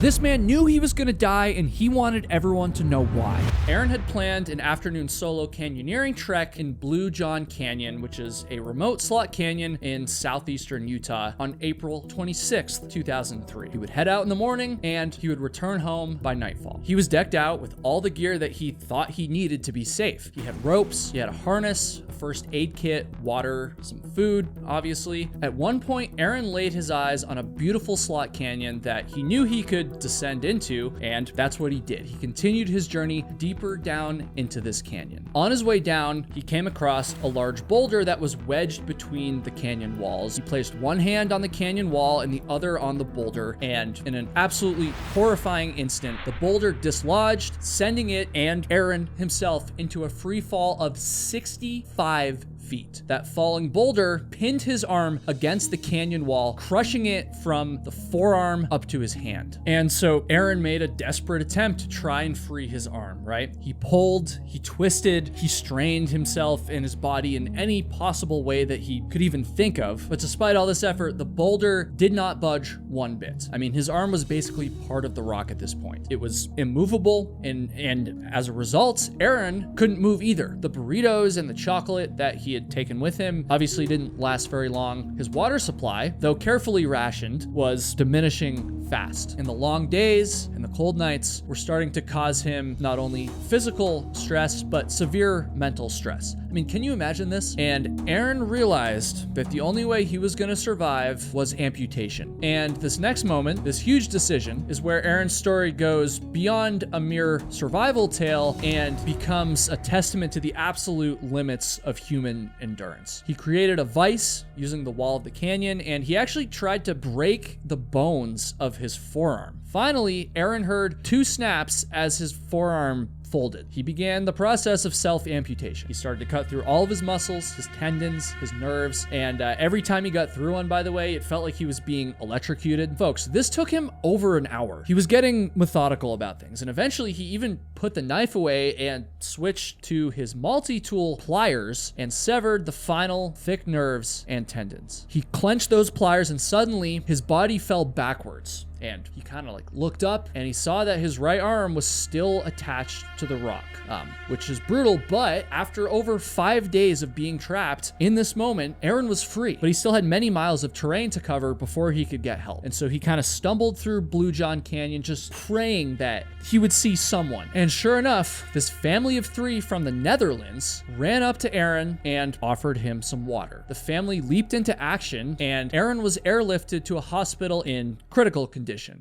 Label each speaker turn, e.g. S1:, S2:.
S1: This man knew he was gonna die and he wanted everyone to know why. Aaron had planned an afternoon solo canyoneering trek in Blue John Canyon, which is a remote slot canyon in southeastern Utah, on April 26th, 2003. He would head out in the morning and he would return home by nightfall. He was decked out with all the gear that he thought he needed to be safe. He had ropes, he had a harness, a first aid kit, water, some food, obviously. At one point, Aaron laid his eyes on a beautiful slot canyon that he knew he could descend into, and that's what he did. He continued his journey deeper down into this canyon. On his way down, he came across a large boulder that was wedged between the canyon walls. He placed one hand on the canyon wall and the other on the boulder, and in an absolutely horrifying instant, the boulder dislodged, sending it and Aaron himself into a free fall of 65 feet. That falling boulder pinned his arm against the canyon wall, crushing it from the forearm up to his hand. And so Aaron made a desperate attempt to try and free his arm, right? He pulled, he twisted, he strained himself and his body in any possible way that he could even think of. But despite all this effort, the boulder did not budge one bit. I mean, his arm was basically part of the rock at this point. It was immovable, and as a result, Aaron couldn't move either. The burritos and the chocolate that he had taken with him obviously didn't last very long. His water supply, though carefully rationed, was diminishing fast. And the long days and the cold nights were starting to cause him not only physical stress, but severe mental stress. I mean, can you imagine this? And Aaron realized that the only way he was going to survive was amputation. And this next moment, this huge decision, is where Aaron's story goes beyond a mere survival tale and becomes a testament to the absolute limits of human endurance. He created a vise using the wall of the canyon, and he actually tried to break the bones of his forearm. Finally, Aaron heard 2 snaps as his forearm folded. He began the process of self-amputation. He started to cut through all of his muscles, his tendons, his nerves, and every time he got through one, by the way, it felt like he was being electrocuted. Folks, this took him over an hour. He was getting methodical about things, and eventually he even put the knife away and switched to his multi-tool pliers and severed the final thick nerves and tendons. He clenched those pliers and suddenly his body fell backwards. And he kind of like looked up and he saw that his right arm was still attached to the rock, which is brutal. But after over 5 days of being trapped in this moment, Aaron was free, but he still had many miles of terrain to cover before he could get help. And so he kind of stumbled through Blue John Canyon, just praying that he would see someone. And sure enough, this family of 3 from the Netherlands ran up to Aaron and offered him some water. The family leaped into action and Aaron was airlifted to a hospital in critical condition.